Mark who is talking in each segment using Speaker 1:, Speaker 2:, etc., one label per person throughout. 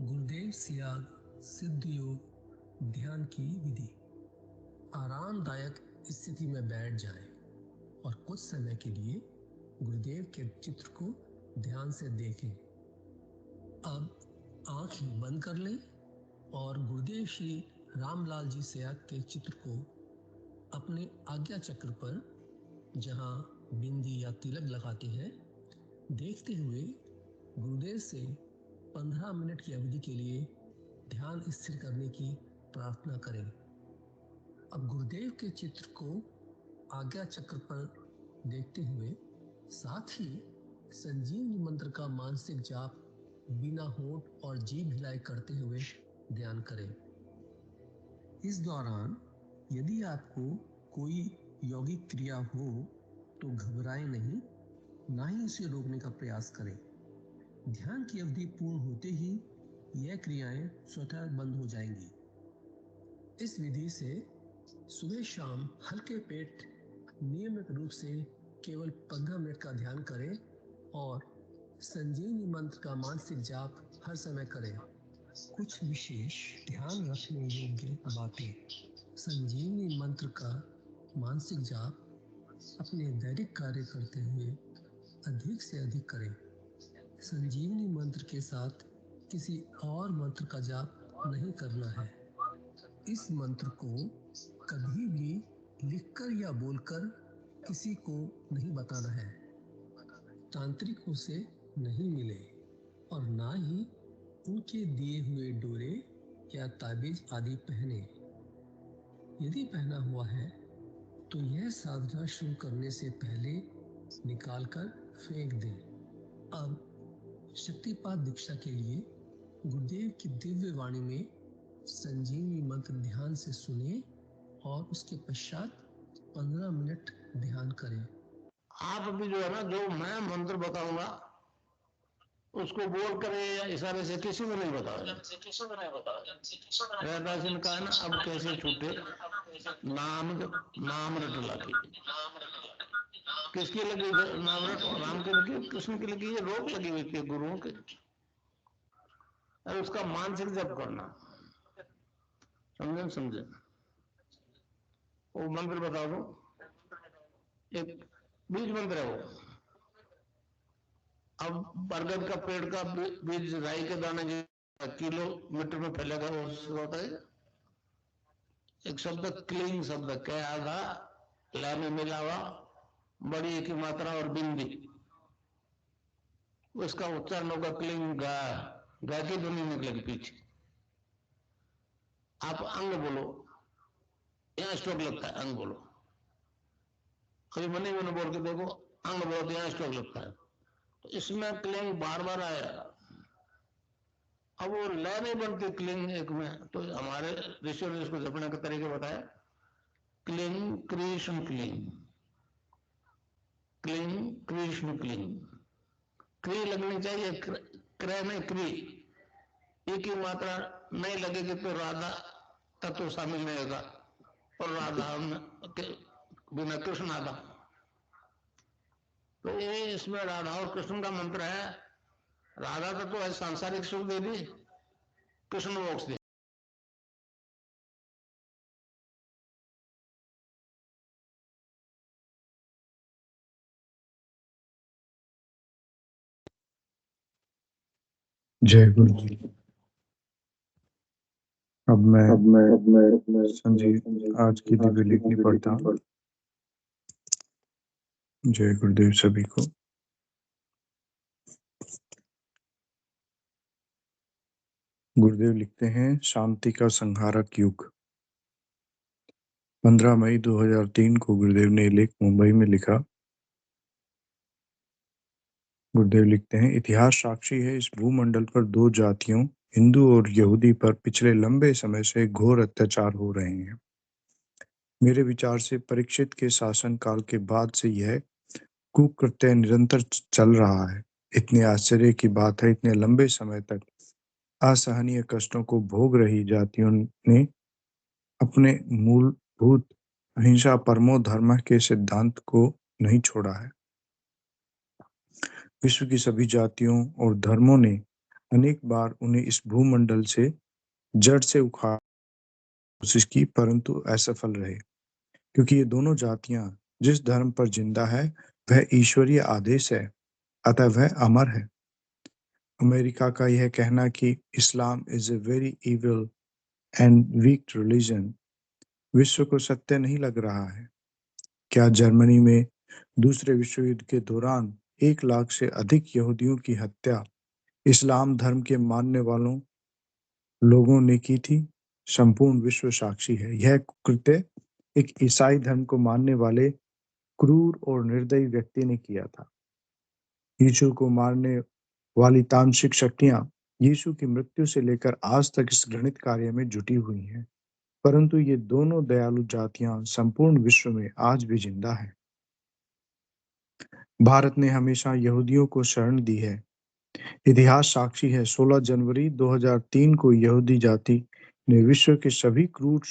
Speaker 1: गुरुदेव सियाग सिद्ध योग ध्यान की विधि। आरामदायक स्थिति में बैठ जाएं और कुछ समय के लिए गुरुदेव के चित्र को ध्यान से देखें। अब आंख बंद कर लें और गुरुदेव श्री रामलाल जी सियाग के चित्र को अपने आज्ञा चक्र पर, जहां बिंदी या तिलक लगाते हैं, देखते हुए गुरुदेव से 15 मिनट की अवधि के लिए ध्यान स्थिर करने की प्रार्थना करें। अब गुरुदेव के चित्र को आज्ञा चक्र पर देखते हुए साथ ही संजीवनी मंत्र का मानसिक जाप बिना होंठ और जीभ हिलाई करते हुए ध्यान करें। इस दौरान यदि आपको कोई यौगिक क्रिया हो तो घबराएं नहीं, ना ही उसे रोकने का प्रयास करें। ध्यान की अवधि पूर्ण होते ही यह क्रियाएं स्वतः बंद हो जाएंगी। इस विधि से सुबह शाम हल्के पेट नियमित रूप से केवल 15 मिनट का ध्यान करें और संजीवनी मंत्र का मानसिक जाप हर समय करें। कुछ विशेष ध्यान रखने योग्य बातें। संजीवनी मंत्र का मानसिक जाप अपने दैनिक कार्य करते हुए अधिक से अधिक करें। संजीवनी मंत्र के साथ किसी और मंत्र का जाप नहीं करना है। इस मंत्र को कभी भी लिखकर या बोलकर किसी को नहीं बताना है। तांत्रिकों से नहीं मिले और ना ही उनके दिए हुए डोरे या ताबीज आदि पहने। यदि पहना हुआ है तो यह साधना शुरू करने से पहले निकालकर फेंक दें। अब शक्तिपात दीक्षा के लिए गुरुदेव की दिव्य वाणी में संजीवनी मंत्र ध्यान से सुने और उसके पश्चात 15 मिनट ध्यान करें।
Speaker 2: आप अभी जो है ना, जो मैं मंत्र बताऊंगा उसको बोल कर या इशारे से किसी को नहीं बताओ। रहदास ने कहा ना, अब कैसे छूटे नाम रट लगी। किसकी लगी नाम रट? राम की लगी, कृष्ण की लगी, ये रोग लगी हुई थी गुरुओं के। और उसका मानसिक जप करना, समझे? वो मंत्र बता दो, एक बीज मंत्र है वो। अब बरगद का पेड़ का बीज राई के दाने किलोमीटर में फैलेगा, वो होता है। एक शब्द क्लीन शब्द कै आधा ला में मिला हुआ, बड़ी की मात्रा और बिंदी, उसका उच्चारण होगा क्लीन गा। गा की ध्वनि निकलेगी पीछे। आप अंग बोलो, यहां स्ट्रोक लगता है, अंग बोलो। कभी मने मैंने बोल के देखो, अंग बोलो तो यहां स्ट्रोक लगता है। तो इसमें क्लिंग बार बार आया। अब वो लय नहीं बनती क्लिंग एक में, तो हमारे ऋषियों ने इसको जपने का तरीके बताया। क्लिंग कृष्ण क्लिंग, क्लिंग कृष्ण क्लिंग। क्री लगनी चाहिए, क्रय में क्री। ई की मात्रा नहीं लगेगी तो राधा तत्व शामिल नहीं होगा, और राधा बिना कृष्ण आधा। तो ये इसमें राधा और कृष्ण का मंत्र है। राधा तत्व है सांसारिक सुख दे दी, कृष्ण मोक्ष दे।
Speaker 3: जय गुरु जी। अब मैं संजीव आज की दिव्य लिखनी पढ़ता हूँ। जय गुरुदेव सभी को। गुरुदेव लिखते हैं, शांति का संहारक युग। 15 मई 2003 को गुरुदेव ने लेख मुंबई में लिखा। गुरुदेव लिखते हैं, इतिहास साक्षी है, इस भूमंडल पर दो जातियों, हिंदू और यहूदी, पर पिछले लंबे समय से घोर अत्याचार हो रहे हैं। मेरे विचार से परीक्षित के शासन काल के बाद से यह कुकृत्य निरंतर चल रहा है। इतने आश्चर्य की बात है, इतने लंबे समय तक असहनीय कष्टों को भोग रही जातियों ने अपने मूलभूत अहिंसा परमो धर्म के सिद्धांत को नहीं छोड़ा है। विश्व की सभी जातियों और धर्मों ने अनेक बार उन्हें इस भूमंडल से जड़ से उखाड़ कोशिश की, परंतु असफल रहे, क्योंकि ये दोनों जातियां जिस धर्म पर जिंदा है वह ईश्वरीय आदेश है, अतः वह अमर है। अमेरिका का यह कहना कि Islam is a very evil and weak religion विश्व को सत्य नहीं लग रहा है। क्या जर्मनी में दूसरे विश्व युद्ध के दौरान 1 लाख से अधिक यहूदियों की हत्या इस्लाम धर्म के मानने वालों लोगों ने की थी? संपूर्ण विश्व साक्षी है। यह कृत्य एक ईसाई धर्म को मानने वाले क्रूर और निर्दयी व्यक्ति ने किया था। यीशु को मारने वाली तामसिक शक्तियां यीशु की मृत्यु से लेकर आज तक इस घृणित कार्य में जुटी हुई हैं, परंतु ये दोनों दयालु जातियां संपूर्ण विश्व में आज भी जिंदा हैं। भारत ने हमेशा यहूदियों को शरण दी है। इतिहास साक्षी है। 16 जनवरी 2003 को यहूदी जाति ने विश्व के सभी क्रूर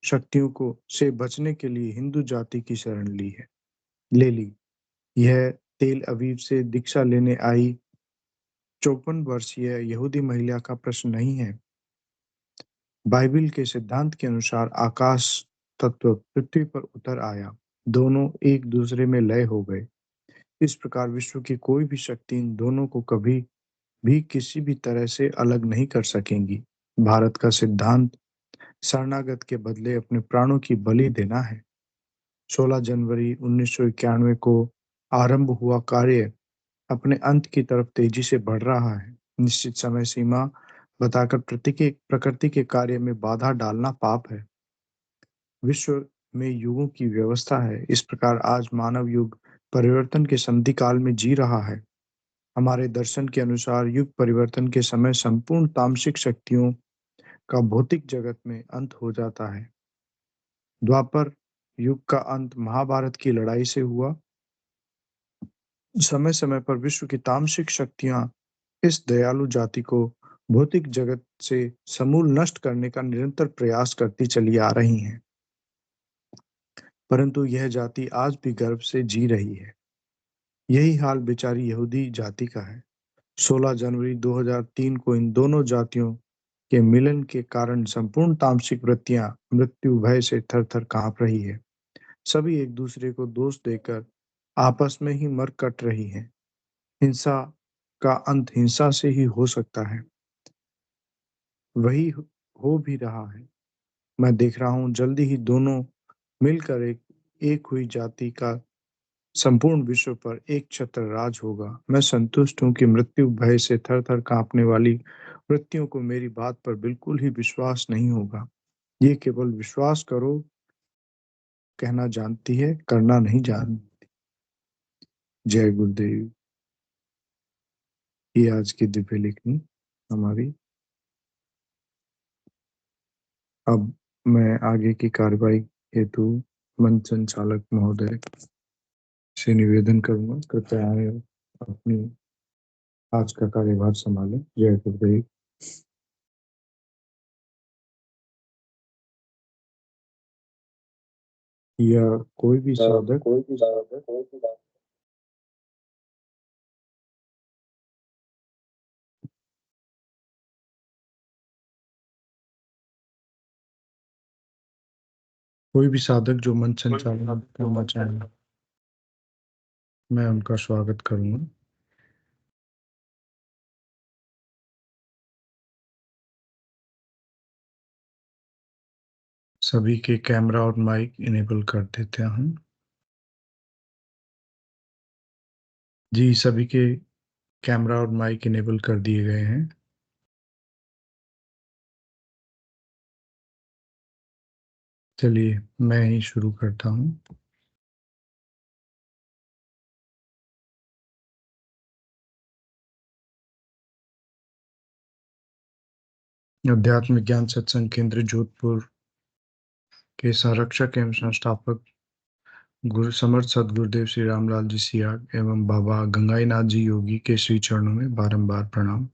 Speaker 3: शक्तियों को से बचने के लिए हिंदू जाति की शरण ले ली। यह तेल अवीव से दीक्षा लेने आई 54 वर्षीय यहूदी महिला का प्रश्न नहीं है। बाइबिल के सिद्धांत के अनुसार आकाश तत्व पृथ्वी पर उतर आया, दोनों एक दूसरे में लय हो गए। इस प्रकार विश्व की कोई भी शक्ति इन दोनों को कभी भी किसी भी तरह से अलग नहीं कर सकेंगी। भारत का सिद्धांत शरणागत के बदले अपने प्राणों की बलि देना है। 16 जनवरी 1991 को आरंभ हुआ कार्य अपने अंत की तरफ तेजी से बढ़ रहा है। निश्चित समय सीमा बताकर प्रकृति के कार्य में बाधा डालना पाप है। विश्व में युगों की व्यवस्था है। इस प्रकार आज मानव युग परिवर्तन के संधि काल में जी रहा है। हमारे दर्शन के अनुसार युग परिवर्तन के समय संपूर्ण तामसिक शक्तियों का भौतिक जगत में अंत हो जाता है। द्वापर युग का अंत महाभारत की लड़ाई से हुआ। समय समय पर विश्व की तामसिक शक्तियां इस दयालु जाति को भौतिक जगत से समूल नष्ट करने का निरंतर प्रयास करती चली आ रही हैं, परंतु यह जाति आज भी गर्व से जी रही है। यही हाल बेचारी यहूदी जाति का है। 16 जनवरी 2003 को इन दोनों जातियों के मिलन के कारण संपूर्ण तामसिक वृत्तियां मृत्यु भय से थर थर कांप रही है। सभी एक दूसरे को दोष देकर आपस में ही मर कट रही हैं। हिंसा का अंत हिंसा से ही हो सकता है, वही हो भी रहा है। मैं देख रहा हूं जल्दी ही दोनों मिलकर एक हुई जाति का संपूर्ण विश्व पर एक छत्र राज होगा। मैं संतुष्ट हूं कि मृत्यु भय से थर थर कांपने वाली वृत्तियों को मेरी बात पर बिल्कुल ही विश्वास नहीं होगा। ये केवल विश्वास करो कहना जानती है, करना नहीं जानती। जय गुरुदेव। ये आज की दिव्य लिखनी हमारी। अब मैं आगे की कार्रवाई हेतु मंच संचालक महोदय से निवेदन करूंगा, कृपया अपनी आज का कार्यभार संभालें। जय गुरुदेव। या कोई भी साधक जो मंच संचालन करना चाहे, मैं उनका स्वागत करूंगा। सभी के कैमरा और माइक इनेबल कर देते हैं हम। जी, सभी के कैमरा और माइक इनेबल कर दिए गए हैं। चलिए मैं ही शुरू करता हूँ। अध्यात्म ज्ञान सत्संग केंद्र जोधपुर के संरक्षक एवं संस्थापक गुरु समर्थ सदगुरुदेव श्री रामलाल जी सियाग एवं बाबा गंगाईनाथ जी योगी के श्री चरणों में बारंबार प्रणाम।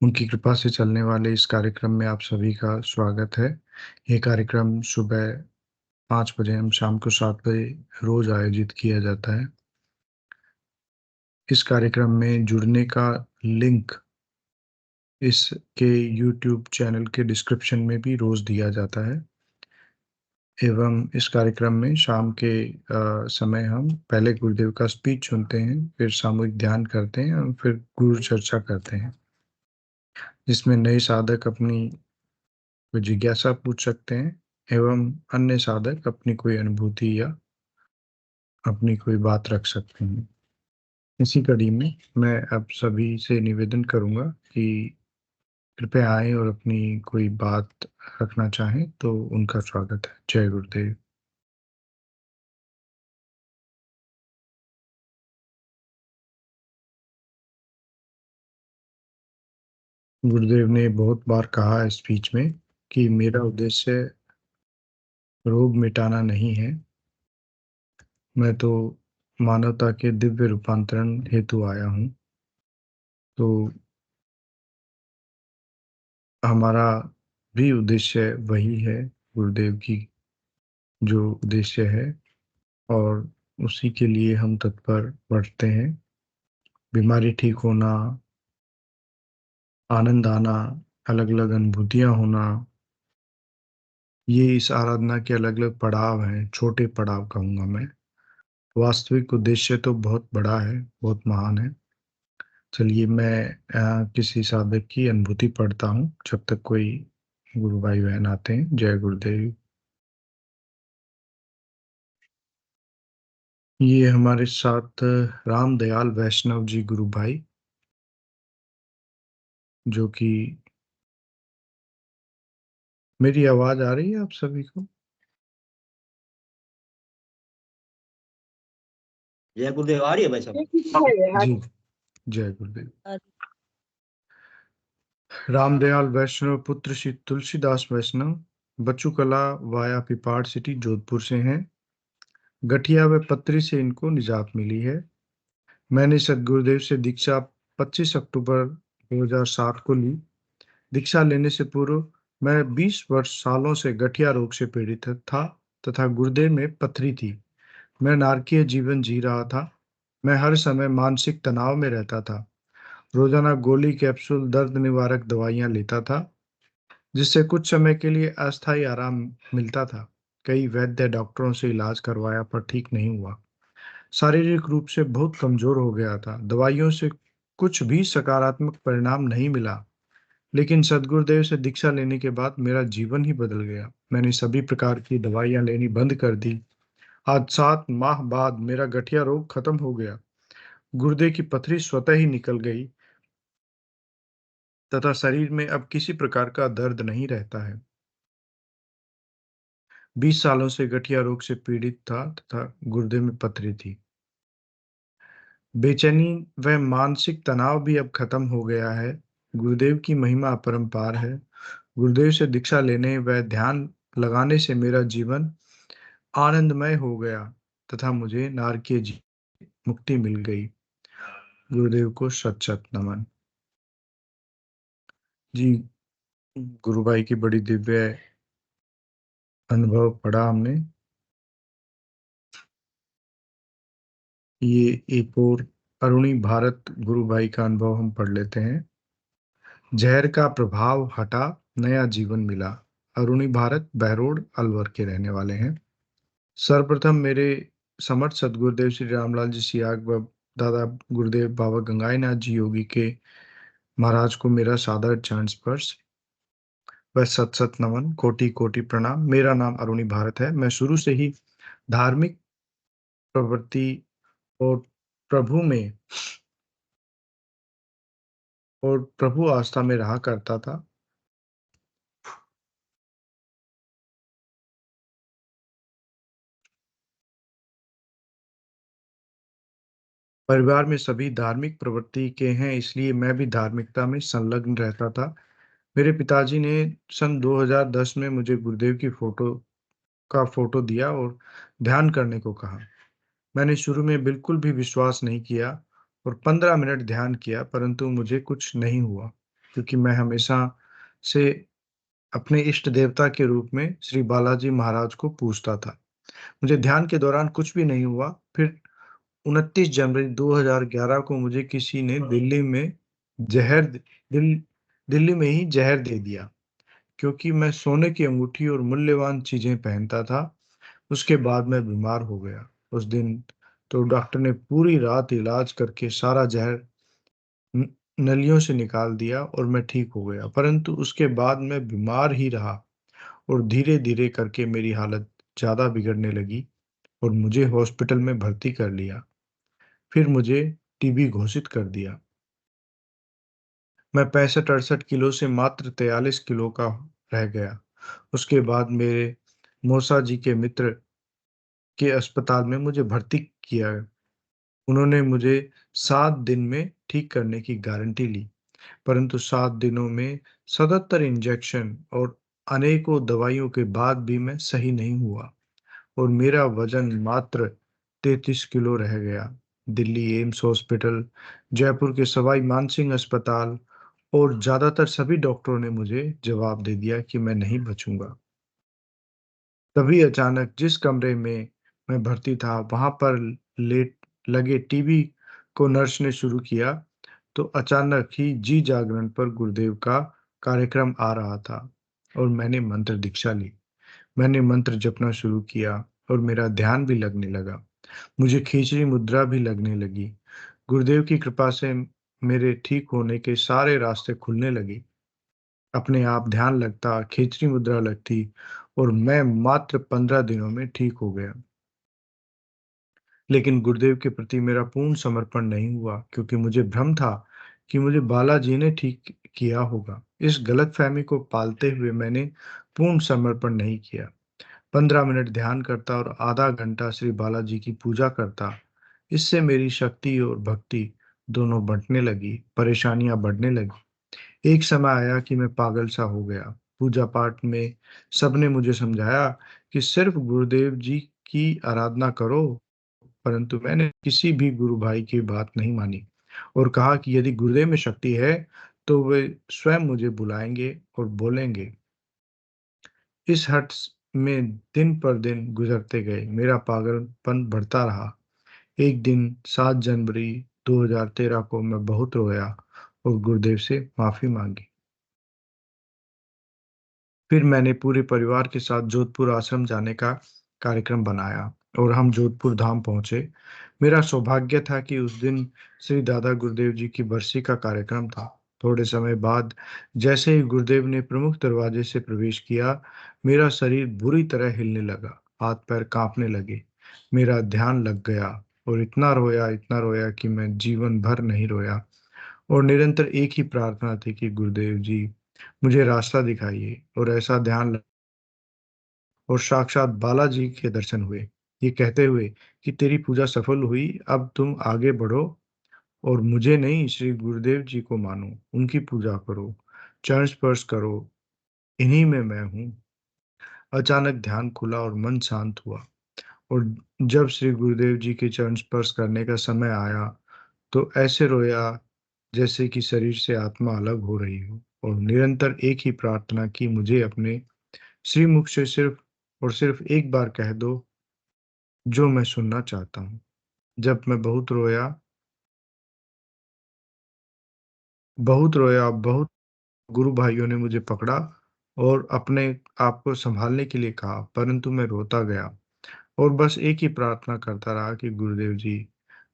Speaker 3: उनकी कृपा से चलने वाले इस कार्यक्रम में आप सभी का स्वागत है। ये कार्यक्रम सुबह 5 बजे एवं शाम को 7 बजे रोज आयोजित किया जाता है। इस कार्यक्रम में जुड़ने का लिंक इसके YouTube चैनल के डिस्क्रिप्शन में भी रोज़ दिया जाता है। एवं इस कार्यक्रम में शाम के समय हम पहले गुरुदेव का स्पीच सुनते हैं, फिर सामूहिक ध्यान करते हैं और फिर गुरु चर्चा करते हैं, जिसमें नए साधक अपनी कोई जिज्ञासा पूछ सकते हैं एवं अन्य साधक अपनी कोई अनुभूति या अपनी कोई बात रख सकते हैं। इसी कड़ी में मैं अब सभी से निवेदन करूंगा कि कृपया आएं और अपनी कोई बात रखना चाहें तो उनका स्वागत है। जय गुरुदेव। गुरुदेव ने बहुत बार कहा है स्पीच में कि मेरा उद्देश्य रोग मिटाना नहीं है, मैं तो मानवता के दिव्य रूपांतरण हेतु आया हूँ। तो हमारा भी उद्देश्य वही है, गुरुदेव की जो उद्देश्य है, और उसी के लिए हम तत्पर बढ़ते हैं। बीमारी ठीक होना, आनंद आना, अलग अलग अनुभूतियां होना, ये इस आराधना के अलग अलग पड़ाव हैं, छोटे पड़ाव कहूंगा मैं। वास्तविक उद्देश्य तो बहुत बड़ा है, बहुत महान है। चलिए मैं किसी साधक की अनुभूति पढ़ता हूँ जब तक कोई गुरु भाई बहन आते हैं। जय गुरुदेव। ये हमारे साथ राम दयाल वैष्णव जी गुरु भाई, जो कि मेरी आवाज आ रही है आप सभी को?
Speaker 4: जय गुरुदेव आ रही है भाई साहब?
Speaker 3: जी, जय गुरुदेव। रामदयाल वैष्णव पुत्र श्री तुलसीदास वैष्णव बचुकला वाया पिपाड़ सिटी जोधपुर से हैं। गठिया व पत्री से इनको निजात मिली है। मैंने सदगुरुदेव से दीक्षा 25 अक्टूबर 2007 को ली। दीक्षा लेने से पूर्व मैं 20 वर्ष सालों से गठिया रोग से पीड़ित था तथा गुर्दे में पथरी थी। मैं नारकीय जीवन जी रहा था। मैं हर समय मानसिक तनाव में रहता था। रोजाना गोली, कैप्सूल, दर्द निवारक दवाइयां लेता था, जिससे कुछ समय के लिए अस्थायी आराम मिलता था। कई वैद्य डॉक्टरों से इलाज करवाया पर ठीक नहीं हुआ। शारीरिक रूप से बहुत कमजोर हो गया था। दवाइयों से कुछ भी सकारात्मक परिणाम नहीं मिला, लेकिन सदगुरुदेव से दीक्षा लेने के बाद मेरा जीवन ही बदल गया। मैंने सभी प्रकार की दवाइयां लेनी बंद कर दी। आज 7 माह बाद मेरा गठिया रोग खत्म हो गया। गुर्दे की पथरी स्वतः ही निकल गई तथा शरीर में अब किसी प्रकार का दर्द नहीं रहता है। 20 सालों से गठिया रोग से पीड़ित था तथा गुर्दे में पथरी थी। बेचैनी व मानसिक तनाव भी अब खत्म हो गया है। गुरुदेव की महिमा अपरंपार है। गुरुदेव से दीक्षा लेने व ध्यान लगाने से मेरा जीवन आनंदमय हो गया तथा मुझे नारकीय मुक्ति मिल गई। गुरुदेव को शत शत नमन। जी, गुरु भाई की बड़ी दिव्य अनुभव पढ़ा हमने। ये एक और अरुणी भारत गुरु भाई का अनुभव हम पढ़ लेते हैं। जहर का प्रभाव हटा, नया जीवन मिला। अरुणी भारत बहरोड अलवर के रहने वाले हैं। सर्वप्रथम मेरे समर्थ सदगुरुदेव श्री रामलाल जी सियाग व दादा गुरुदेव बाबा गंगाईनाथ जी योगी के महाराज को मेरा सादर चरण स्पर्श व सत सत नमन, कोटि कोटि प्रणाम। मेरा नाम अरुणी भारत है। मैं शुरू से ही धार्मिक प्रवृत्ति और प्रभु में और प्रभु आस्था में रहा करता था। परिवार में सभी धार्मिक प्रवृत्ति के हैं, इसलिए मैं भी धार्मिकता में संलग्न रहता था। मेरे पिताजी ने सन 2010 में मुझे गुरुदेव की फोटो दिया और ध्यान करने को कहा। मैंने शुरू में बिल्कुल भी विश्वास नहीं किया और 15 मिनट ध्यान किया, परंतु मुझे कुछ नहीं हुआ, क्योंकि मैं हमेशा से अपने इष्ट देवता के रूप में श्री बालाजी महाराज को पूजता था। मुझे ध्यान के दौरान कुछ भी नहीं हुआ। फिर 29 जनवरी 2011 को मुझे किसी ने दिल्ली में ही जहर दे दिया, क्योंकि मैं सोने की अंगूठी और मूल्यवान चीजें पहनता था। उसके बाद मैं बीमार हो गया। उस दिन तो डॉक्टर ने पूरी रात इलाज करके सारा जहर न- नलियों से निकाल दिया और मैं ठीक हो गया, परंतु उसके बाद मैं बीमार ही रहा और धीरे धीरे करके मेरी हालत ज्यादा बिगड़ने लगी और मुझे हॉस्पिटल में भर्ती कर लिया। फिर मुझे टीबी घोषित कर दिया। मैं 65-68 किलो से मात्र 43 किलो का रह गया। उसके बाद मेरे मौसा जी के मित्र के अस्पताल में मुझे भर्ती किया। उन्होंने मुझे 7 दिन में ठीक करने की गारंटी ली, परंतु 7 दिनों में 77 इंजेक्शन और अनेकों दवाइयों के बाद भी मैं सही नहीं हुआ और मेरा वजन मात्र 33 किलो रह गया। दिल्ली एम्स हॉस्पिटल, जयपुर के सवाई मानसिंह अस्पताल और ज्यादातर सभी डॉक्टरों ने मुझे जवाब दे दिया कि मैं नहीं बचूंगा। तभी अचानक जिस कमरे में मैं भर्ती था, वहां पर लेट लगे टीवी को नर्स ने शुरू किया, तो अचानक ही जी जागरण पर गुरुदेव का कार्यक्रम आ रहा था और मैंने मंत्र दीक्षा ली। मैंने मंत्र जपना शुरू किया और मेरा ध्यान भी लगने लगा। मुझे खींचड़ी मुद्रा भी लगने लगी। गुरुदेव की कृपा से मेरे ठीक होने के सारे रास्ते खुलने लगे। अपने आप ध्यान लगता, खींचड़ी मुद्रा लगती और मैं मात्र 15 दिनों में ठीक हो गया। लेकिन गुरुदेव के प्रति मेरा पूर्ण समर्पण नहीं हुआ, क्योंकि मुझे भ्रम था कि मुझे बालाजी ने ठीक किया होगा। इस गलतफहमी को पालते हुए मैंने पूर्ण समर्पण नहीं किया। 15 मिनट ध्यान करता और आधा घंटा श्री बालाजी की पूजा करता। इससे मेरी शक्ति और भक्ति दोनों बढ़ने लगी, परेशानियां बढ़ने लगी। एक समय आया कि मैं पागल सा हो गया। पूजा पाठ में सबने मुझे समझाया कि सिर्फ गुरुदेव जी की आराधना करो, परंतु मैंने किसी भी गुरु भाई की बात नहीं मानी और कहा कि यदि गुरुदेव में शक्ति है तो वे स्वयं मुझे बुलाएंगे और बोलेंगे। इस हट में दिन पर दिन गुजरते गए, मेरा पागलपन बढ़ता रहा। एक दिन 7 जनवरी 2013 को मैं बहुत रोया और गुरुदेव से माफी मांगी। फिर मैंने पूरे परिवार के साथ जोधपुर आश्रम जाने का कार्यक्रम बनाया और हम जोधपुर धाम पहुंचे। मेरा सौभाग्य था कि उस दिन श्री दादा गुरुदेव जी की बरसी का कार्यक्रम था। थोड़े समय बाद जैसे ही गुरुदेव ने प्रमुख दरवाजे से प्रवेश किया, मेरा शरीर बुरी तरह हिलने लगा, हाथ पैर कांपने लगे, मेरा ध्यान लग गया और इतना रोया कि मैं जीवन भर नहीं रोया। और निरंतर एक ही प्रार्थना थी कि गुरुदेव जी मुझे रास्ता दिखाइए, और ऐसा और साक्षात बालाजी के दर्शन हुए, ये कहते हुए कि तेरी पूजा सफल हुई, अब तुम आगे बढ़ो और मुझे नहीं श्री गुरुदेव जी को मानो, उनकी पूजा करो, चरण स्पर्श करो, इन्हीं में मैं हूँ। अचानक ध्यान खुला और मन शांत हुआ और जब श्री गुरुदेव जी के चरण स्पर्श करने का समय आया तो ऐसे रोया जैसे कि शरीर से आत्मा अलग हो रही हो, और निरंतर एक ही प्रार्थना की, मुझे अपने श्रीमुख से सिर्फ एक बार कह दो जो मैं सुनना चाहता हूँ। जब मैं बहुत गुरु भाइयों ने मुझे पकड़ा और अपने आप को संभालने के लिए कहा, परंतु मैं रोता गया और बस एक ही प्रार्थना करता रहा कि गुरुदेव जी,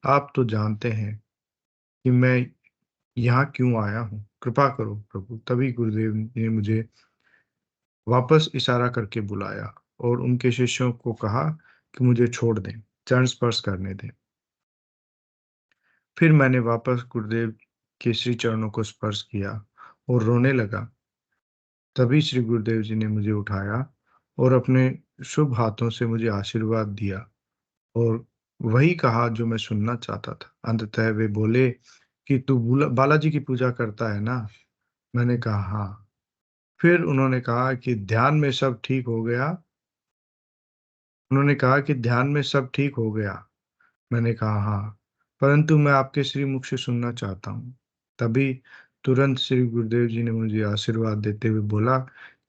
Speaker 3: आप तो जानते हैं कि मैं यहाँ क्यों आया हूँ, कृपा करो प्रभु। तभी गुरुदेव ने मुझे वापस इशारा करके बुलाया और उनके शिष्यों को कहा कि मुझे छोड़ दें, चरण स्पर्श करने दें। फिर मैंने वापस गुरुदेव के श्री चरणों को स्पर्श किया और रोने लगा। तभी श्री गुरुदेव जी ने मुझे उठाया और अपने शुभ हाथों से मुझे आशीर्वाद दिया और वही कहा जो मैं सुनना चाहता था। अंततः वे बोले कि तू बालाजी की पूजा करता है ना? मैंने कहा हाँ। फिर उन्होंने कहा कि ध्यान में सब ठीक हो गया। मैंने कहा हाँ, परंतु मैं आपके श्रीमुख से सुनना चाहता हूँ। तभी तुरंत श्री गुरुदेव जी ने मुझे आशीर्वाद देते हुए बोला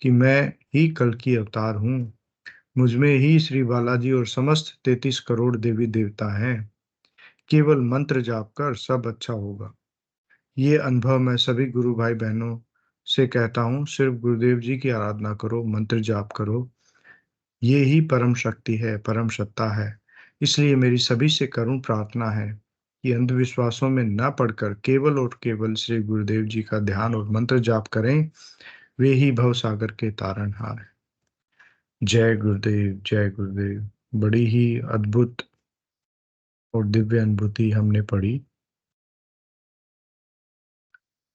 Speaker 3: कि मैं ही कल की अवतार हूँ, मुझ में ही श्री बालाजी और समस्त 33 करोड़ देवी देवता हैं। केवल मंत्र जाप कर सब अच्छा होगा। ये अनुभव मैं सभी गुरु भाई बहनों से कहता हूँ, सिर्फ गुरुदेव जी की आराधना करो, मंत्र जाप करो। ये ही परम शक्ति है, परम सत्ता है। इसलिए मेरी सभी से करुण प्रार्थना है कि अंधविश्वासों में न पड़कर केवल और केवल श्री गुरुदेव जी का ध्यान और मंत्र जाप करें। वे ही भव सागर के तारणहार हैं। जय गुरुदेव, जय गुरुदेव। बड़ी ही अद्भुत और दिव्य अनुभूति हमने पढ़ी।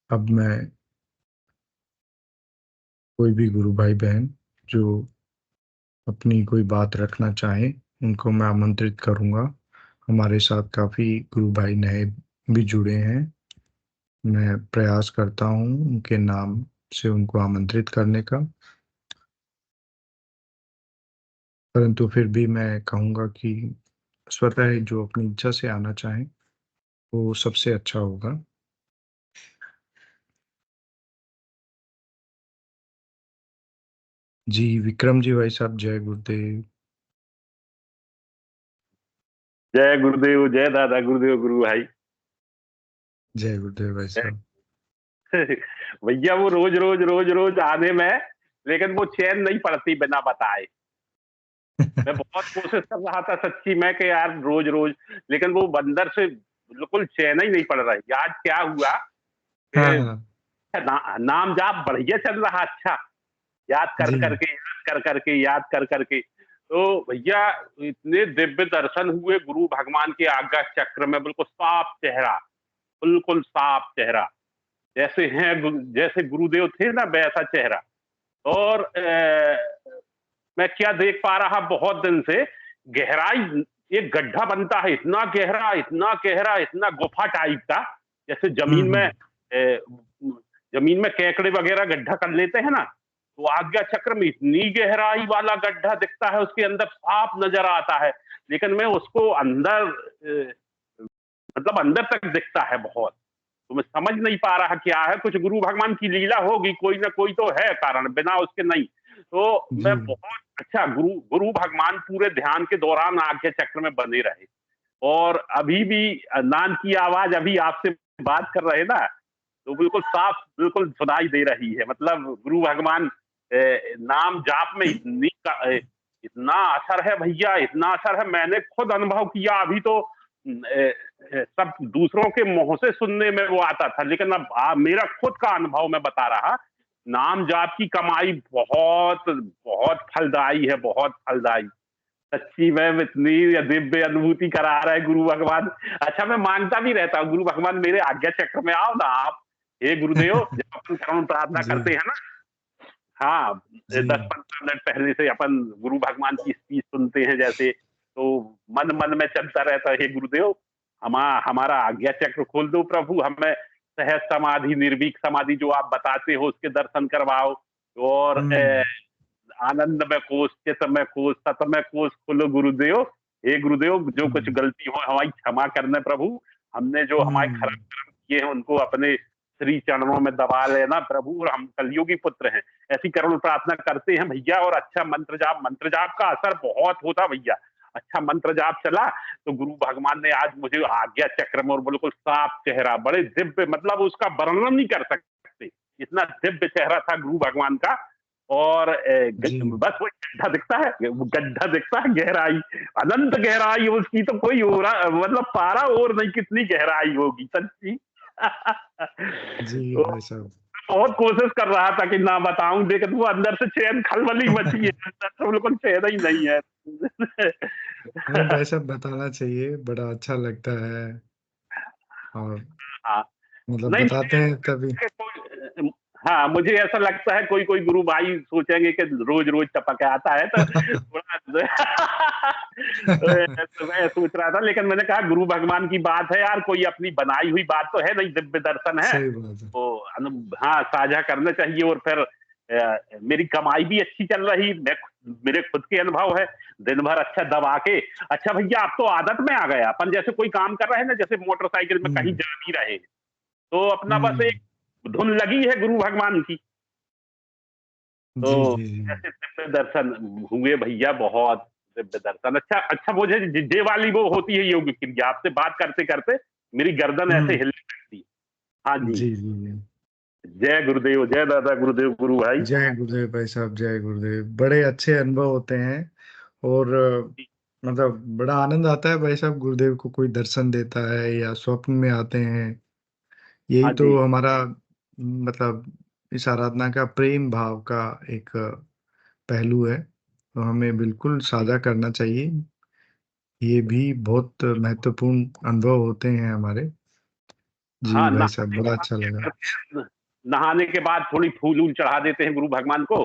Speaker 3: अब मैं कोई भी गुरु भाई बहन जो अपनी कोई बात रखना चाहें, उनको मैं आमंत्रित करूंगा। हमारे साथ काफी गुरु भाई नए भी जुड़े हैं। मैं प्रयास करता हूँ उनके नाम से उनको आमंत्रित करने का, परंतु फिर भी मैं कहूँगा कि स्वतः ही जो अपनी इच्छा से आना चाहें वो सबसे अच्छा होगा। जी विक्रम जी भाई साहब, जय गुरुदेव।
Speaker 5: जय गुरुदेव, जय दादा गुरुदेव, गुरु भाई।
Speaker 3: जय गुरुदेव भाई साहब।
Speaker 5: भैया वो रोज रोज रोज रोज आने में, लेकिन वो चैन नहीं पड़ती बिना बताए। मैं बहुत कोशिश कर रहा था सच्ची में कि यार रोज रोज, लेकिन वो बंदर से बिल्कुल चैन ही नहीं पड़ रही। आज क्या हुआ
Speaker 3: हाँ
Speaker 5: कि
Speaker 3: हाँ
Speaker 5: नाम जाप बढ़िया चल रहा। अच्छा, याद कर
Speaker 3: जी
Speaker 5: करके याद कर करके याद कर करके, तो भैया इतने दिव्य दर्शन हुए गुरु भगवान के आज्ञा चक्र में। बिल्कुल साफ चेहरा, बिल्कुल साफ चेहरा, जैसे हैं जैसे गुरुदेव थे ना वैसा चेहरा। और मैं क्या देख पा रहा बहुत दिन से, गहराई, एक गड्ढा बनता है इतना गहरा, इतना गहरा, इतना गुफा टाइप का, जैसे जमीन में केकड़े वगैरह गड्ढा कर लेते हैं ना, तो आज्ञा चक्र में इतनी गहराई वाला गड्ढा दिखता है, उसके अंदर साफ नजर आता है। लेकिन मैं उसको अंदर मतलब अंदर तक दिखता है बहुत, तो मैं समझ नहीं पा रहा क्या है। कुछ गुरु भगवान की लीला होगी, कोई ना कोई तो है कारण, बिना उसके नहीं। तो
Speaker 3: जी
Speaker 5: मैं बहुत अच्छा, गुरु गुरु भगवान पूरे ध्यान के दौरान आज्ञा चक्र में बने रहे। और अभी भी नाम की आवाज अभी आपसे बात कर रहे ना, तो बिल्कुल साफ बिल्कुल सुनाई दे रही है। मतलब गुरु भगवान नाम जाप में इतना असर है भैया, इतना असर है। मैंने खुद अनुभव किया। अभी तो सब दूसरों के मुंह से सुनने में वो आता था, लेकिन अब मेरा खुद का अनुभव मैं बता रहा। नाम जाप की कमाई बहुत बहुत फलदायी है, बहुत फलदायी। सच्ची में इतनी दिव्य अनुभूति करा रहा है गुरु भगवान। अच्छा, मैं मांगता भी रहता हूँ, गुरु भगवान मेरे आज्ञा चक्र में आओ ना आप। हे गुरुदेव, जब अपन करुण प्रार्थना
Speaker 3: जी
Speaker 5: करते हैं ना, हाँ,
Speaker 3: जी
Speaker 5: 10-15 मिनट पहले से अपन गुरु भगवान की स्पीच सुनते हैं जैसे, तो मन मन में चलता रहता है, हे गुरुदेव हमारा आज्ञा चक्र खोल दो प्रभु, हमें सहज समाधि, निर्भीक समाधि जो आप बताते हो उसके दर्शन करवाओ। और
Speaker 3: हम्म
Speaker 5: आनंद में कोष, चित में कोष, सत में कोष खुलो गुरुदेव। हे गुरुदेव, जो कुछ
Speaker 3: हम्म
Speaker 5: गलती हो हमारी क्षमा करना प्रभु। हमने जो हमारे खराब
Speaker 3: हम्म,
Speaker 5: कर्म किए हैं उनको अपने श्री चरणों में दबा लेना प्रभु, और हम कलयुगी पुत्र हैं। ऐसी करुण प्रार्थना करते हैं भैया। और अच्छा मंत्र जाप का असर बहुत होता भैया। अच्छा मंत्र जाप चला तो गुरु भगवान ने आज मुझे आज्ञा चक्र में, और बिल्कुल साफ चेहरा, बड़े दिव्य, मतलब उसका वर्णन नहीं कर सकते, इतना दिव्य चेहरा था गुरु भगवान का। और
Speaker 3: जी
Speaker 5: बस वो गड्ढा दिखता है, वो गड्ढा दिखता है, गहराई, अनंत गहराई उसकी, तो कोई हो रहा मतलब पारा और नहीं, कितनी गहराई होगी सच्ची।
Speaker 3: जी
Speaker 5: तो
Speaker 3: भाई साहब।
Speaker 5: बहुत कोशिश कर रहा था कि ना बताऊं, लेकिन वो अंदर से चैन खलबली मची है, अंदर से बिल्कुल चैन ही नहीं है।
Speaker 3: नहीं भाई साहब, बताना चाहिए, बड़ा अच्छा लगता है। और
Speaker 5: हाँ,
Speaker 3: मतलब
Speaker 5: नहीं
Speaker 3: बताते हैं तभी।
Speaker 5: हाँ, मुझे ऐसा लगता है कोई कोई गुरु भाई सोचेंगे कि रोज रोज टपक आता है, तो थोड़ा तो मैं सोच रहा था, लेकिन मैंने कहा गुरु भगवान की बात है यार, कोई अपनी बनाई हुई बात तो है नहीं, दिव्य दर्शन है
Speaker 3: सही बात है।
Speaker 5: तो हाँ, साझा करना चाहिए। और फिर मेरी कमाई भी अच्छी चल रही, मेरे खुद के अनुभव है, दिन भर अच्छा दबा के। अच्छा भैया, आप तो आदत में आ गए, अपन जैसे कोई काम कर रहे हैं ना, जैसे मोटरसाइकिल में कहीं
Speaker 3: हम्म
Speaker 5: जा भी रहे, तो अपना बस
Speaker 3: हम्म
Speaker 5: एक धुन लगी है गुरु भगवान की,
Speaker 3: जी
Speaker 5: तो
Speaker 3: जी जी
Speaker 5: ऐसे दिव्य दर्शन हुए भैया बहुत। दिव्य दर्शन। अच्छा अच्छा, मुझे जे वाली वो होती है योग क्रिया, आपसे बात करते करते मेरी गर्दन ऐसे हिलने लगती है। हाँ जी,
Speaker 3: जी जी जी।
Speaker 5: जय गुरुदेव, जय दादा गुरुदेव, गुरु भाई।
Speaker 3: जय गुरुदेव भाई साहब, जय गुरुदेव। बड़े अच्छे अनुभव होते हैं और मतलब बड़ा आनंद आता है भाई साहब, गुरुदेव को कोई दर्शन देता है या स्वप्न में आते हैं। यही
Speaker 5: हाँ
Speaker 3: तो
Speaker 5: जी,
Speaker 3: हमारा मतलब इस आराधना का प्रेम भाव का एक पहलू है, तो हमें बिल्कुल साझा करना चाहिए। ये भी बहुत महत्वपूर्ण अनुभव होते हैं हमारे। जी
Speaker 5: हाँ।
Speaker 3: भाई साहब, बड़ा अच्छा लगा।
Speaker 5: नहाने के बाद थोड़ी फूल वूल चढ़ा देते हैं गुरु भगवान को,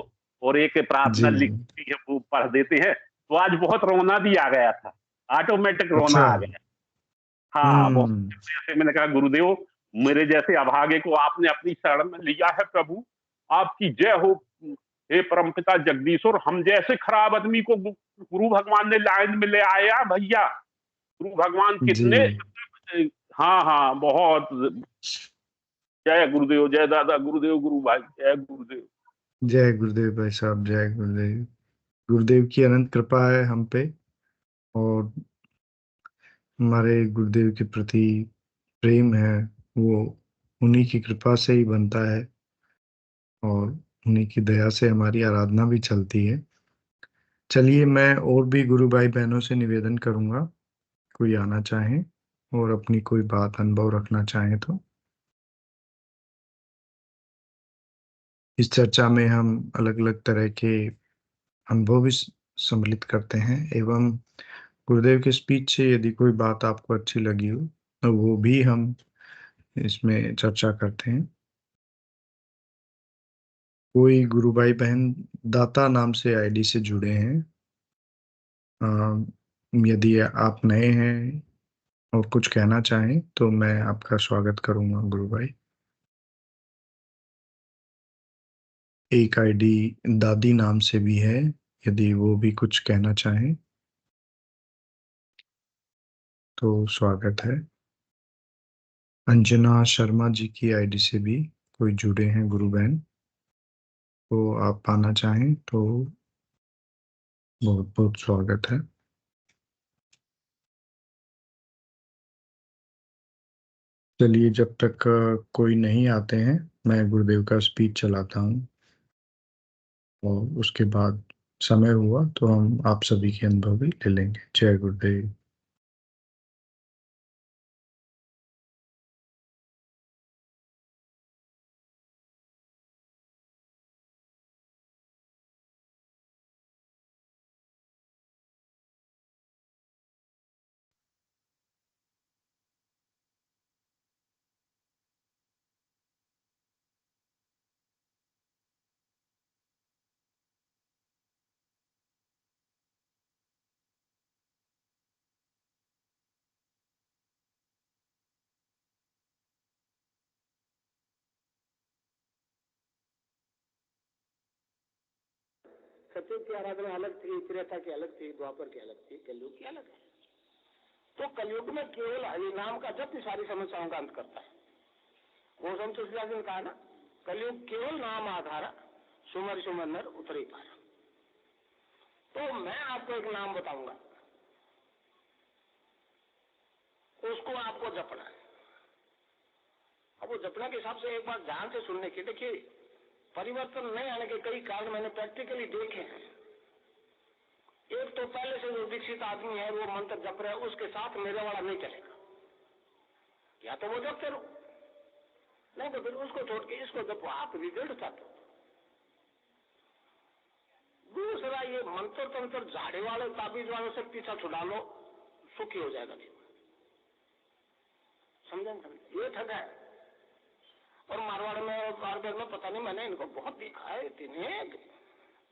Speaker 5: और एक प्रार्थना
Speaker 3: जी जी।
Speaker 5: लिखी है वो पढ़ देते हैं, तो आज बहुत रोना भी आ गया था, ऑटोमेटिक रोना
Speaker 3: अच्छा।
Speaker 5: आ गया। हाँ, बहुत
Speaker 3: हम्म।
Speaker 5: ऐसे मैंने कहा गुरुदेव, मेरे जैसे अभागे को आपने अपनी शरण में लिया है प्रभु, आपकी जय हो। हे परमपिता जगदीश्वर, हम जैसे खराब आदमी को गुरु भगवान ने लाइन में ले आया भैया। गुरु भगवान
Speaker 3: जी।
Speaker 5: कितने, हाँ हाँ, बहुत। जय गुरुदेव, जय दादा गुरुदेव, गुरु भाई, जय गुरुदेव।
Speaker 3: जय गुरुदेव भाई साहब, जय गुरुदेव। गुरुदेव की अनंत कृपा है हम पे, और हमारे गुरुदेव के प्रति प्रेम है वो उन्हीं की कृपा से ही बनता है, और उन्हीं की दया से हमारी आराधना भी चलती है। चलिए, मैं और भी गुरु भाई बहनों से निवेदन करूंगा, कोई आना चाहे और अपनी कोई बात अनुभव रखना चाहे तो। इस चर्चा में हम अलग अलग तरह के अनुभव भी सम्मिलित करते हैं, एवं गुरुदेव के स्पीच से यदि कोई बात आपको अच्छी लगी हो तो वो भी हम इसमें चर्चा करते हैं। कोई गुरु भाई बहन दाता नाम से आईडी से जुड़े हैं। अ, यदि आप नए हैं और कुछ कहना चाहें तो मैं आपका स्वागत करूंगा गुरु भाई। एक आईडी दादी नाम से भी है, यदि वो भी कुछ कहना चाहें तो स्वागत है। अंजना शर्मा जी की आईडी से भी कोई जुड़े हैं गुरु बहन, तो आप आना चाहें तो बहुत बहुत स्वागत है। चलिए, जब तक कोई नहीं आते हैं, मैं गुरुदेव का स्पीच चलाता हूँ, और उसके बाद समय हुआ तो हम आप सभी के अनुभव भी ले लेंगे। जय गुरुदेव।
Speaker 2: सत्य की आराधना अलग थी, त्रेता की अलग थी, द्वापर की अलग थी, कलयुग की अलग है। तो कलयुग में केवल हरिनाम का जप सारी समस्याओं का अंत करता है। वो संतोषदास ने कहा ना, कलयुग केवल नाम आधारा, सुमर सुमर नर उतरे पारा। तो मैं आपको एक नाम बताऊंगा, उसको आपको जपना है। अब वो जपने के हिसाब से एक बार ध्यान से सुनने की, देखिए परिवर्तन नहीं आने के कई कारण मैंने प्रैक्टिकली देखे हैं। एक तो पहले से जो दीक्षित आदमी है वो मंत्र जप रहा है, उसके साथ मेरे वाला नहीं चलेगा, या तो वो जपते रहो, नहीं तो फिर उसको छोड़ के इसको जपो, आप रिजल्ट चाहते हो। दूसरा, ये मंत्र तंत्र झाड़े वाले ताबीज वालों से पीछा छुड़ा लो, सुखी हो जाएगा जीवन। समझे? ये ठग है। और मारवाड़ में मारवाड़ में पता नहीं, मैंने इनको बहुत देखा है, इतने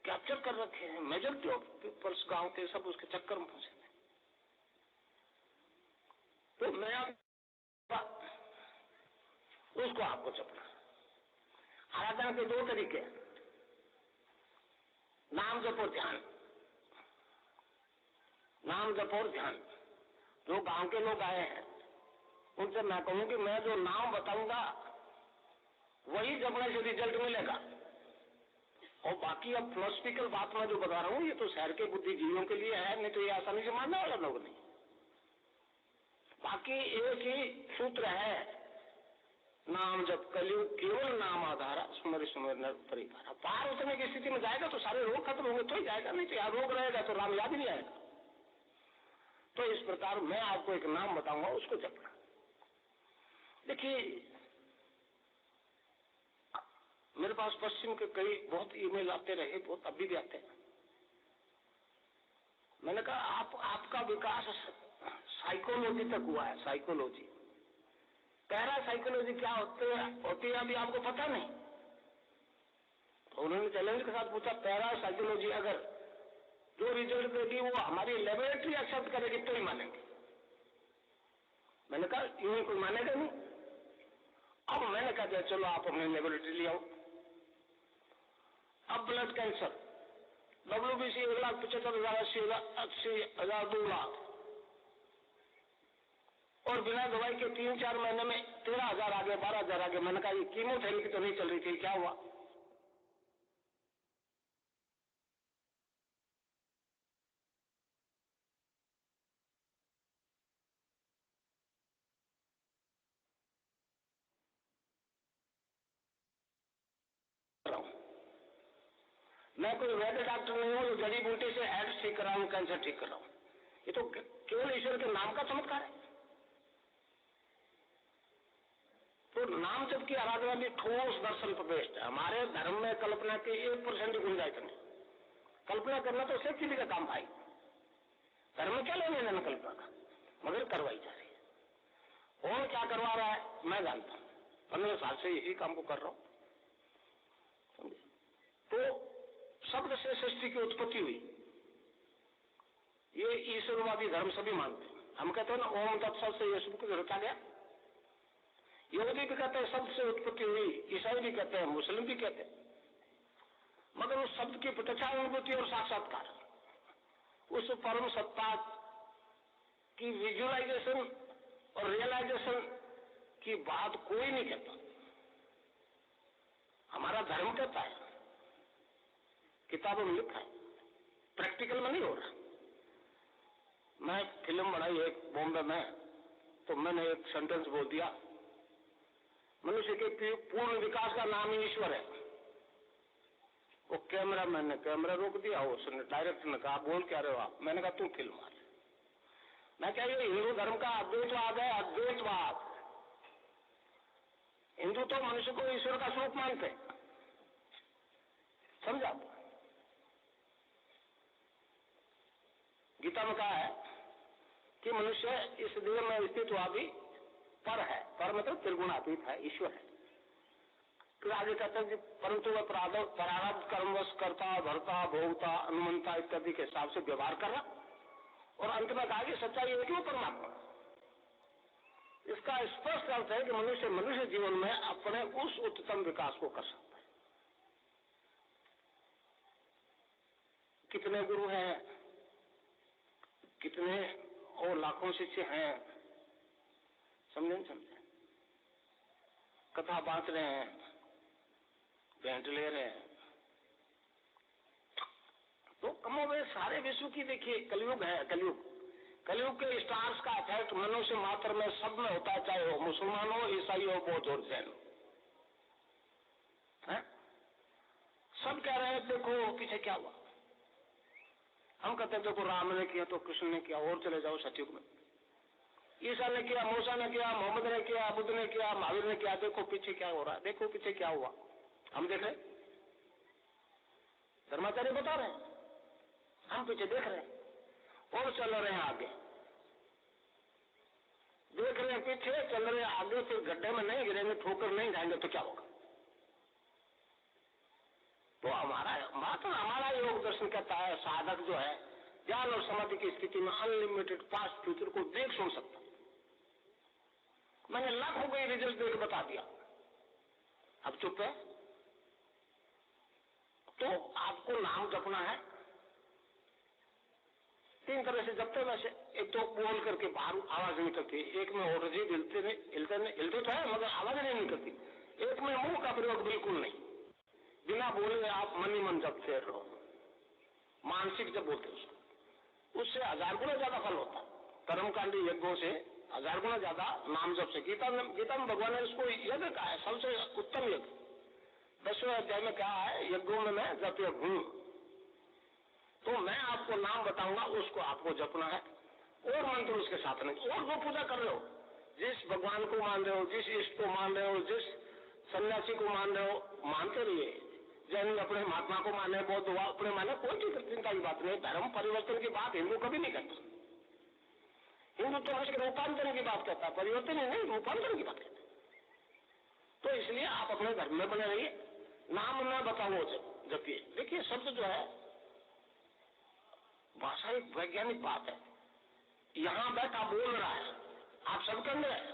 Speaker 2: कैप्चर कर रखे हैं, मेजॉरिटी ऑफ पीपल्स गांव के सब उसके चक्कर में फंसे। तो मैं उसको आपको जपना। आराधना के दो तरीके, नाम जप और ध्यान। नाम जप और ध्यान। जो गांव के लोग आए हैं उनसे मैं कहूं कि मैं जो नाम बताऊंगा वही जपने से रिजल्ट मिलेगा। और बाकी अब फिलोसफिकल बात मैं जो बता रहा हूँ ये तो शहर के बुद्धिजीवियों के लिए है, नहीं तो ये आसानी से मानने वाला लोग नहीं। बाकी एक ही सूत्र है, नाम जब कलयुग केवल नाम आधारा स्मर स्मर नर परिवारा। पार उतरने की स्थिति में जाएगा तो सारे रोग खत्म होंगे तो ही जाएगा, नहीं तो यार रोग रहेगा तो राम याद ही नहीं आएगा। तो इस प्रकार मैं आपको एक नाम बताऊंगा, उसको जपना। देखिए मेरे पास पश्चिम के कई बहुत ईमेल आते रहे, बहुत अभी भी आते हैं। मैंने कहा आपका विकास साइकोलॉजी तक हुआ है, साइकोलॉजी। पैरा साइकोलॉजी क्या होती है अभी आपको पता नहीं। तो उन्होंने चैलेंज के साथ पूछा, पैरा साइकोलॉजी अगर जो रिजल्ट देगी वो हमारी लेबोरेटरी एक्सेप्ट करेगी तो ही मानेंगे। मैंने कहा यूं ही कोई मानेगा नहीं। अब मैंने कहा चलो आप अपने लेबोरेटरी ले आओ। अब ब्लड कैंसर WBC 1,75,000 80,000 2 लाख और बिना दवाई के 3-4 महीने में 13,000 आ गए, 12,000 आ गए। मैंने कहा ये कीमोथेरेपी तो नहीं चल रही थी, क्या हुआ? मैं कोई वैद्य डॉक्टर नहीं हूँ जो जड़ी बूटी से एड्स ठीक कर रहा हूँ, कैंसर ठीक कर रहा हूँ। ये तो केवल ईश्वर के नाम का चमत्कार है। तो नाम जप की आराधना भी ठोस दर्शन प्रविष्ट है। हमारे धर्म में कल्पना की 1% गुंजाइश नहीं। कल्पना करना तो सिर्फ किसी का काम भाई, धर्म में क्या लेने देना कल्पना का, मगर करवाई जा रही है। और क्या करवा रहा है मैं जानता हूँ, 15 साल से यही काम को कर रहा हूँ। तो शब्द से सृष्टि की उत्पत्ति हुई, ये ईश्वरवादी धर्म सभी मानते हैं। हम कहते हैं ना ओम तत्सत से यीशु को रखा गया। यहूदी भी कहते हैं शब्द से उत्पत्ति हुई, ईसाई भी कहते हैं, मुस्लिम भी कहते हैं। मगर उस शब्द की प्रत्यक्ष अनुभूति और साक्षात्कार, उस परम सत्ता की विजुअलाइजेशन और रियलाइजेशन की बात कोई नहीं कहता। हमारा धर्म कहता है, किताबों में लिखा है, प्रैक्टिकल में नहीं हो रहा। मैं फिल्म बनाई एक बॉम्बे में, तो मैंने एक सेंटेंस बोल दिया, मनुष्य के पूर्ण विकास का नाम ही ईश्वर है। वो कैमरा मैन ने कैमरा रोक दिया, उसने डायरेक्टर ने कहा बोल क्या रहे हो आप? मैंने कहा तुम फिल्म मार। मैं क्या ये हिंदू धर्म का अद्वैतवाद है, अद्वैतवाद। हिंदू तो मनुष्य को ईश्वर का स्वरूप मानते, समझा? गीता में कहा है कि मनुष्य इस देह में स्थित हुआ भी पर है, पर मतलब त्रिगुणातीत है, ईश्वर है। फिर आगे कहते हैं कि परंतु वह प्रारब्ध कर्मवश करता, भरता, भोगता, अनुमंता इत्यादि के हिसाब से व्यवहार कर रहा। और अंत में कहा कि सच्चाई है कि वो परमात्मा। इसका स्पष्ट अर्थ है कि मनुष्य जीवन में अपने उस उच्चतम विकास को कर सकता है। कितने गुरु हैं, कितने और लाखों शिष्य हैं, समझे? कथा बांट रहे हैं, भेंट ले रहे हैं। तो कमोबेश सारे विश्व की देखिए कलयुग है, कलयुग के स्टार्स का इफेक्ट मनुष्य मात्र में सब में होता है, चाहे वो मुसलमान हो, ईसाई हो, बौद्ध और जैन हो। सब कह रहे हैं देखो पीछे क्या हुआ। हम कहते हैं देखो राम ने किया तो कृष्ण ने किया, और चले जाओ सतयुग में ईसा ने किया, मूसा ने किया, मोहम्मद ने किया, बुद्ध ने किया, महावीर ने किया। देखो पीछे क्या हो रहा है, देखो पीछे क्या हुआ। हम देख रहे, धर्माचार्य बता रहे हैं, हम पीछे देख रहे हैं और चल रहे हैं आगे। देख रहे हैं पीछे, चल रहे हैं आगे, फिर गड्ढे में नहीं गिरेंगे, ठोकर नहीं खाएंगे तो क्या होगा? तो हमारा योग दर्शन कहता है साधक जो है ज्ञान और समाधि की स्थिति में अनलिमिटेड पास्ट फ्यूचर को देख सुन सकता। मैंने लाखों को रिजल्ट देकर बता दिया, अब चुप है। तो आपको नाम जपना है, 3 तरह से जपते। वैसे एक तो बोल करके बाहर आवाज नहीं करती, एक में और जी हिलते तो है मगर आवाज नहीं निकलती, एक में मुंह का प्रयोग बिल्कुल नहीं, बिना बोले आप मन ही मन जपते रहो, मानसिक जब बोलते उसको, उससे 1000 गुना ज्यादा फल होता है। कर्मकांडी यज्ञों से 1000 गुना ज्यादा नाम जप से। गीता में भगवान ने इसको यज्ञ कहा है, सबसे उत्तम यज्ञ। 10वें अध्याय में कहा है, यज्ञों में मैं जप यज्ञ हूं। तो मैं आपको नाम बताऊंगा, उसको आपको जपना है, और मंत्र उसके साथ नहीं। और जो पूजा कर रहे हो, जिस भगवान को मान रहे हो, जिस इष्ट को मान रहे हो, जिस सन्यासी को मान रहे हो, मानते रहिए। जैन अपने महात्मा को माने, बौद्ध अपने माने, कोई चिंता की बात नहीं। धर्म परिवर्तन की बात हिंदू कभी नहीं करता। हिंदू तो हमेशा रूपांतरण की बात करता है, परिवर्तन ही नहीं, रूपांतरण की बात करता है। तो इसलिए आप अपने धर्म में बने रहिए, नाम मैं बताऊं जपिए। देखिए शब्द जो है, भाषा एक वैज्ञानिक बात है। यहां बैठा बोल रहा है, आप सब कर रहे हैं,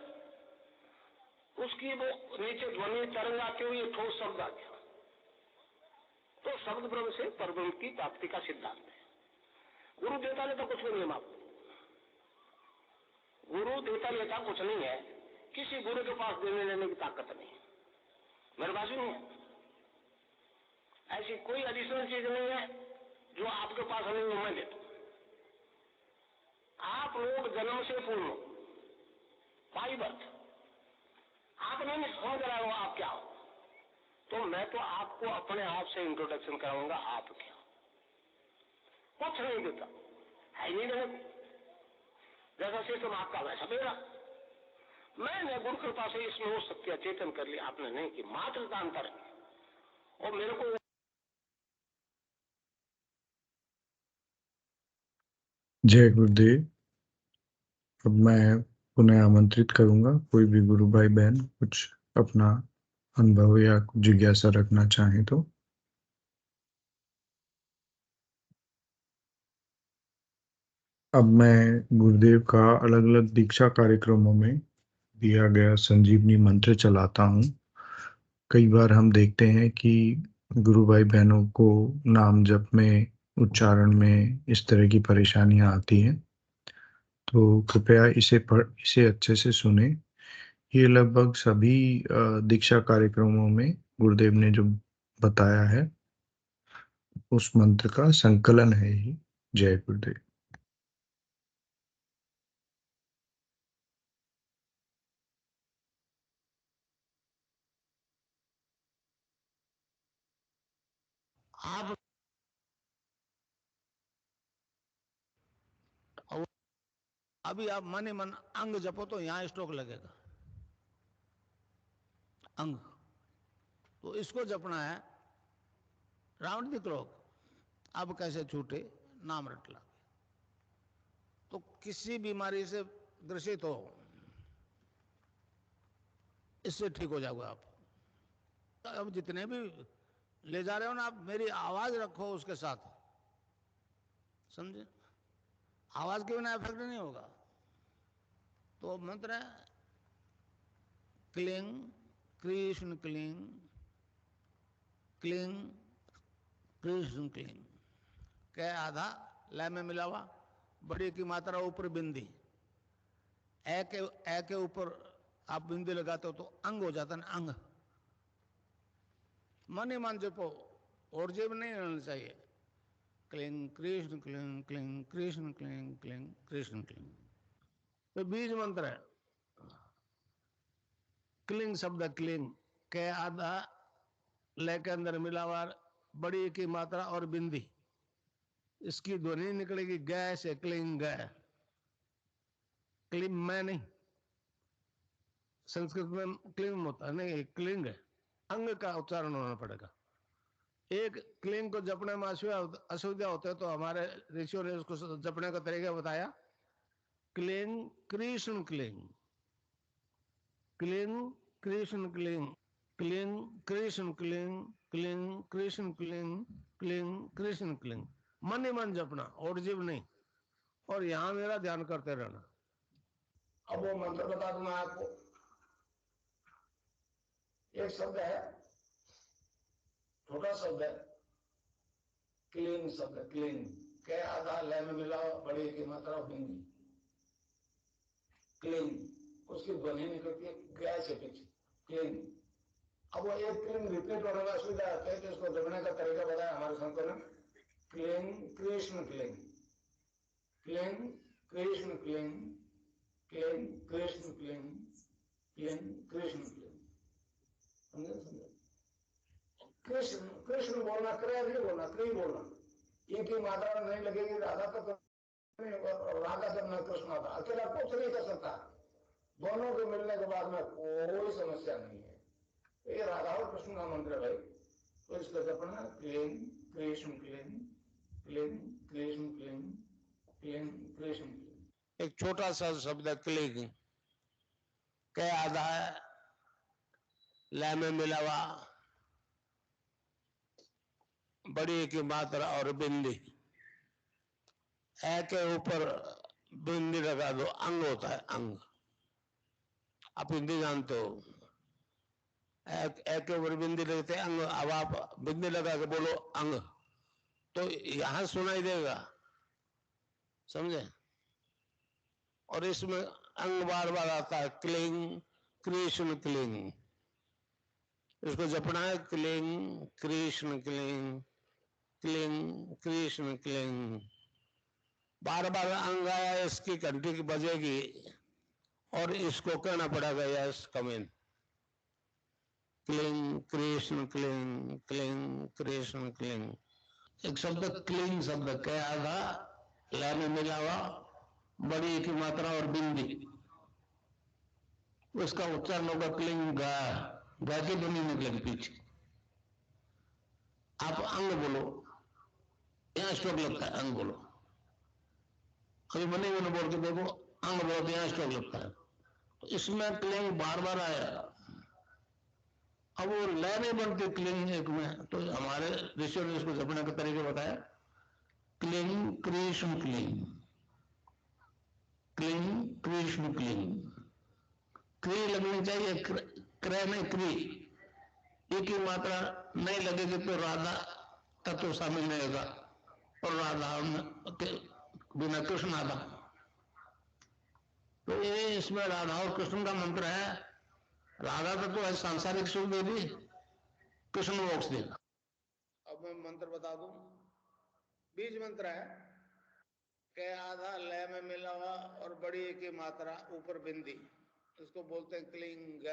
Speaker 2: उसकी वो नीचे ध्वनि तरंग आती हुई ठोस शब्द आ गया। तो शब्द ब्रह्म से परब्रह्म की प्राप्ति का सिद्धांत है। गुरु देता लेता कुछ भी नहीं, आपको गुरु देता लेता कुछ नहीं है। किसी गुरु के पास देने लेने की ताकत नहीं है, मेरे पास नहीं है। ऐसी कोई एडिशनल चीज नहीं है जो आपके पास नहीं है, मैं देता। आप लोग जन्म से पूर्ण, बाई बर्थ, आप नहीं समझ रहे हो आप क्या हो। तो मैं तो आपको अपने आप से इंट्रोडक्शन कराऊंगा, आप क्या कुछ नहीं देता है, नहीं देने। जैसा सिस्टम आपका वैसा मेरा। मैंने गुरु कृपा से इसमें हो सकती है चेतन कर लिया, आपने नहीं की। मात्र का अंतर है। और मेरे को
Speaker 3: जय गुरुदेव। अब मैं पुनः आमंत्रित करूंगा, कोई भी गुरु भाई बहन कुछ अपना अनुभव या जिज्ञासा रखना चाहे तो। अब मैं गुरुदेव का अलग अलग दीक्षा कार्यक्रमों में दिया गया संजीवनी मंत्र चलाता हूँ। कई बार हम देखते हैं कि गुरु भाई बहनों को नाम जप में, उच्चारण में इस तरह की परेशानियां आती हैं, तो कृपया इसे अच्छे से सुने। ये लगभग सभी दीक्षा कार्यक्रमों में गुरुदेव ने जो बताया है उस मंत्र का संकलन है ही। जय गुरुदेव।
Speaker 2: आप अभी आप मन ही मन अंग जपो तो यहां स्ट्रोक लगेगा, अंग। तो इसको जपना है, राउंड द क्लॉक। अब कैसे छूटे, नाम रट ला। तो किसी बीमारी से ग्रसित हो, इससे ठीक हो जाओगे आप। अब जितने भी ले जा रहे हो ना आप, मेरी आवाज रखो उसके साथ, समझे। आवाज के बिना इफेक्ट नहीं होगा। तो मंत्र है क्लिंग कृष्ण क्लिंग, क्लिंग कृष्ण क्लिंग। कै आधा लय में मिला हुआ, बड़ी की मात्रा ऊपर बिंदी, ए के ऊपर आप बिंदी लगाते हो तो अंग हो जाता है ना, अंग। मन ही मन जपो, और जेब नहीं रहना चाहिए। क्लिंग कृष्ण क्लिंग, क्लिंग कृष्ण क्लिंग, क्लिंग कृष्ण क्लिंग। तो बीज मंत्र है क्लिंग शब्द। क्लिंग के आधा लय के अंदर मिला हुआ, बड़ी की मात्रा और बिंदी, इसकी ध्वनि निकलेगी ग से, क्लिंग ग। क्लिम में नहीं, संस्कृत में क्लिम होता है, नहीं क्लिंग है, अंग का उच्चारण होना पड़ेगा। एक क्लिंग को जपने में असुविधा होता है, तो हमारे ऋषियों ने उसको जपने का तरीका बताया। क्लिंग कृष्ण क्लिंग, क्लिंग कृष्ण क्लिंग, क्लिंग कृष्ण क्लिंग, क्लिंग कृष्ण क्लिंग, क्लिंग कृष्ण क्लिंग। मन ही मन जपना, और जीव नहीं। और यहां मेरा ध्यान करते रहना। अब वो मंत्र बता दूं मैं आपको। एक शब्द है, छोटा शब्द है, क्लीन शब्द। क्लीन के आधा लय में मिला, बड़ी की मात्रा होंगी। क्लीन, उसकी ध्वनि निकलती है गै से पीछे, क्लीन। अब वो एक क्लिंग रिपीट होने का सुविधा है तो इसको जपने का तरीका बताया हमारे संतों ने। क्लिंग कृष्ण क्लिंग, क्लिंग कृष्ण क्लिंग, क्लिंग कृष्ण क्लिंग, क्लिंग कृष्ण क्लिंग। समझे? कृष्ण कृष्ण बोलना, क्रिया नहीं बोलना, क्रिय बोलना। एक ही मात्रा नहीं लगेगी राधा तक, राधा जब न कृष्ण आता, अकेला कुछ नहीं कर सकता। दोनों के मिलने के बाद में कोई समस्या नहीं है। ये राधा और कृष्ण का मंत्र है भाई, तो इसका जपना क्लीं कृष्ण क्लीं, क्लीं कृष्ण क्लीं, क्लीं कृष्ण क्लीं। एक छोटा सा शब्द क्लीं के आधा है, लय में मिला हुआ, बड़ी की मात्रा और बिंदी, ए के ऊपर बिंदी लगा दो, अंग होता है अंग। आप हिंदी जानते हो, एक के ऊपर बिंदी लगते अंग। अब आप बिंदी लगा के बोलो अंग, तो यहां सुनाई देगा, समझे? और इसमें अंग बार बार आता है, क्लिंग कृष्ण क्लिंग। इसको जपना है क्लिंग कृष्ण क्लिंग, क्लिंग कृष्ण क्लिंग। बार बार अंग आया, इसकी घंटी की बजेगी और इसको कहना पड़ेगा यस कम इन। क्लिंग कृष्ण क्लिंग, क्लिंग कृष्ण क्लिंग। एक शब्द क्लिंग शब्द के आधा लय में मिला हुआ, बड़ी की मात्रा और बिंदी, उसका उच्चारण होगा क्लिंग गा, गा की ध्वनि निकलेगी पीछे। आप अंग बोलो, यहां स्ट्रोक लगता है, अंग बोलो। कभी मनी मैंने बोल के देखो, अंग बोलो तो यहां स्ट्रोक लगता है। तो इसमें क्लिंग बार बार आया। अब वो लय नहीं बनती क्लिंग एक में, तो हमारे ऋषियों ने इसको जपने का तरीके बताया। क्लिंग कृष्ण क्लिंग, क्लिंग कृष्ण क्लिंग। क्री लगनी चाहिए, क्रय में क्री। एक ही मात्रा नहीं लगेगी तो राधा तत्व शामिल नहीं होगा, और राधा के बिना कृष्ण आधा। तो ये इसमें राधा और कृष्ण का मंत्र है। राधा तत्व है सांसारिक सुख दे दी, कृष्ण मोक्ष देगा। अब मैं मंत्र बता दूं, बीज मंत्र है के आधा लय में मिला हुआ और बड़ी एक ही मात्रा ऊपर बिंदी, इसको बोलते हैं क्लिंग।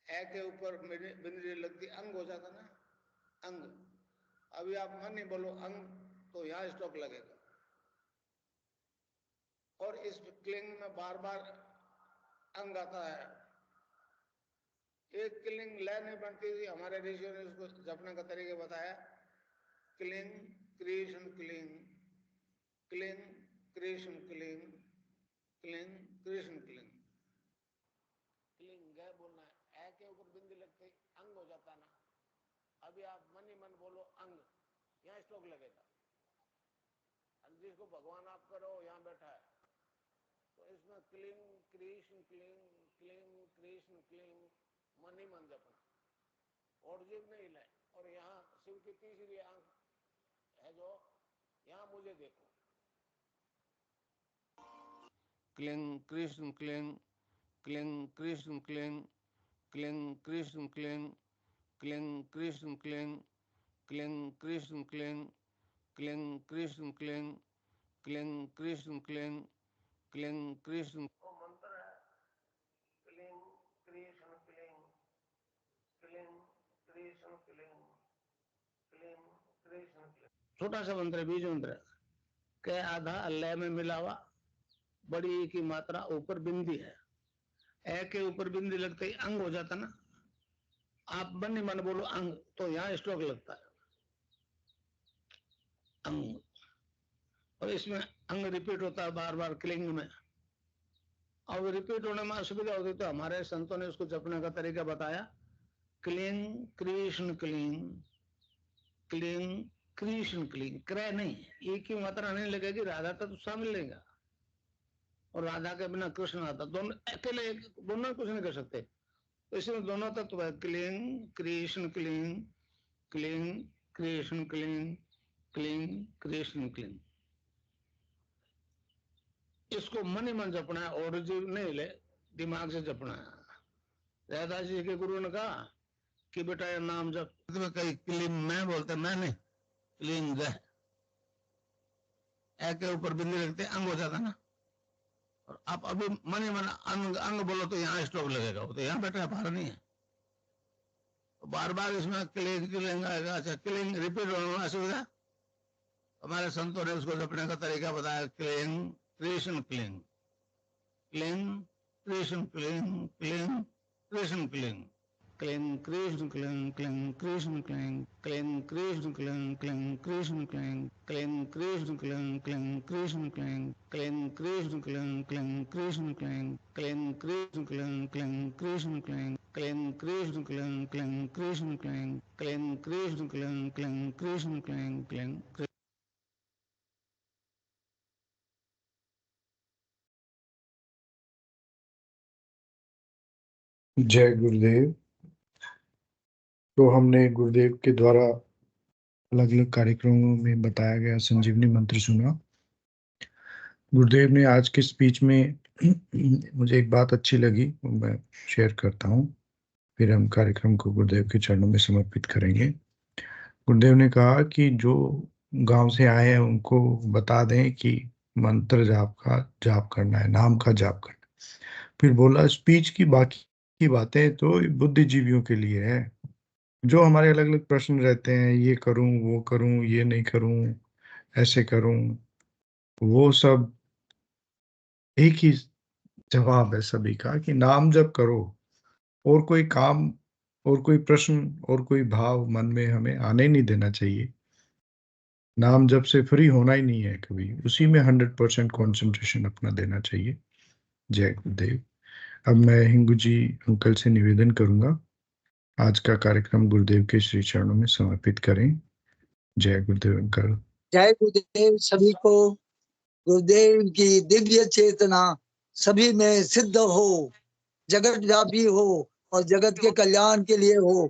Speaker 2: ए के ऊपर बिंदी लगती, अंग हो जाता ना, अंग। अभी आप मन नहीं बोलो अंग, तो यहां स्टॉप लगेगा। और इस क्लिंग में बार बार अंग आता है। एक क्लिंग लय नहीं बनती थी, हमारे ऋषियों ने इसको जपने का तरीका बताया। क्लिंग कृष्ण क्लिंग, क्लिंग कृष्ण क्लिंग, क्लिंग कृष्ण क्लिंग। क्लिंग गै बोलना है, ए के ऊपर बिंदी लगते अंग हो जाता ना। अभी आप मन ही मन बोलो अंग, यहाँ स्ट्रोक लगेगा। जिसको भगवान आप करो यहाँ बैठा है, तो इसमें क्लिंग कृष्ण क्लिंग, क्लिंग कृष्ण क्लिंग, मन ही मन जपना, और जीव नहीं हिलाए। और यहाँ शिव की तीसरी आंख है जो, यहाँ मुझे देखो। क्लिंग कृष्ण क्लिंग, क्लिंग कृष्ण क्लिंग, क्लिंग कृष्ण क्लिंग, क्लिंग कृष्ण क्लिंग, क्लिंग कृष्ण क्लिंग, क्लिंग कृष्ण क्लिंग, क्लिंग कृष्ण क्लिंग, क्लिंग कृष्ण। वो मंत्र है क्लिंग कृष्ण क्लिंग, क्लिंग कृष्ण क्लिंग, क्लिंग कृष्ण क्लिंग। छोटा सा मंत्र है, बीज मंत्र के आधा लय में मिला हुआ, बड़ी की मात्रा ऊपर बिंदी है। ए के ऊपर बिंदी लगते ही अंग हो जाता ना। आप मन ही मन बोलो अंग, तो यहां स्ट्रोक लगता है, अंग। और इसमें अंग रिपीट होता है बार बार क्लिंग में। और रिपीट होने में असुविधा होती तो हमारे संतों ने उसको जपने का तरीका बताया। क्लिंग कृष्ण क्लिंग, क्लिंग कृष्ण क्लिंग। क्रय नहीं, एक ही मात्रा नहीं लगेगी, राधा तत्व शामिल लेगा, और राधा के बिना कृष्ण आता। दोनों अकेले, दोनों कुछ नहीं कर सकते। इसमें दोनों तत्व है, क्लिंग कृष्ण क्लिंग, क्लिंग कृष्ण क्लिंग, क्लिंग कृष्ण क्लिंग। इसको मन ही मन जपना है, और जीव नहीं ले, दिमाग से जपना है। जयदास जी के गुरु ने कहा कि बेटा ये नाम जब तुम्हें कहीं क्लीन मैं बोलते मैं नहीं क्लीन जय के ऊपर बिंदी रखते अंग हो जाता ना। और आप अभी मनी मन अंग अंग बोलो तो यहाँ स्टॉप लगेगा, वो तो यहाँ बैठा है बाहर नहीं है। तो बार बार इसमें क्लीन क्लीन आएगा। अच्छा क्लीन रिपीट होना असुविधा। हमारे संतों ने उसको जपने का तरीका बताया, clean Krishna clean clean Krishna clean clean Krishna clean clean Krishna clean clean Krishna clean clean Krishna clean clean Krishna clean clean Krishna clean clean Krishna clean clean Krishna clean clean Krishna clean clean Krishna clean clean Krishna clean clean Krishna clean clean Krishna clean clean Krishna clean clean Krishna clean clean.
Speaker 3: जय गुरुदेव। तो हमने गुरुदेव के द्वारा अलग अलग कार्यक्रमों में बताया गया संजीवनी मंत्र सुना। गुरुदेव ने आज के स्पीच में मुझे एक बात अच्छी लगी, मैं शेयर करता हूँ, फिर हम कार्यक्रम को गुरुदेव के चरणों में समर्पित करेंगे। गुरुदेव ने कहा कि जो गांव से आए हैं उनको बता दें कि मंत्र जाप करना है, नाम का जाप करना है। फिर बोला स्पीच की बाकी की बातें तो बुद्धिजीवियों के लिए है। जो हमारे अलग अलग प्रश्न रहते हैं, ये करूं वो करूं ये नहीं करूं ऐसे करूं, वो सब एक ही जवाब है सभी का कि नाम जप करो। और कोई काम और कोई प्रश्न और कोई भाव मन में हमें आने ही नहीं देना चाहिए। नाम जप से फ्री होना ही नहीं है कभी, उसी में 100% कॉन्सेंट्रेशन अपना देना चाहिए। जय गुरुदेव। अब मैं हिंगू जी अंकल से निवेदन करूंगा आज का कार्यक्रम गुरुदेव के श्री चरणों में समर्पित करें। जय गुरुदेव अंकल।
Speaker 6: जय गुरुदेव सभी को। गुरुदेव की दिव्य चेतना सभी में सिद्ध हो, जगत व्यापी हो और जगत के कल्याण के लिए हो।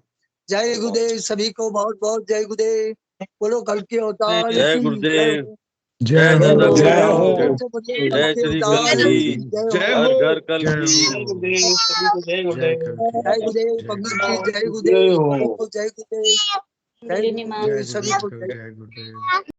Speaker 6: जय गुरुदेव सभी को, बहुत बहुत जय गुरुदेव। बोलो कल के अवतार
Speaker 4: जय
Speaker 6: की
Speaker 4: गुरुदेव।
Speaker 3: जय
Speaker 4: जय
Speaker 3: हो
Speaker 4: हो
Speaker 3: जय
Speaker 4: राम।
Speaker 3: हो
Speaker 4: जय श्री कल की।
Speaker 6: जय
Speaker 4: हर घर कल
Speaker 3: जय
Speaker 4: की।
Speaker 3: हो
Speaker 6: जय
Speaker 3: जय कल की
Speaker 6: गुरुदेव
Speaker 3: जय
Speaker 6: पंकज जी,
Speaker 3: गुरुदेव
Speaker 6: जय गुरुदेव सभी को, जय गुरुदेव। जय
Speaker 3: जय
Speaker 6: गुरुदेव सभी को,
Speaker 3: गुरुदेव
Speaker 6: जय
Speaker 3: जय गुरुदेव।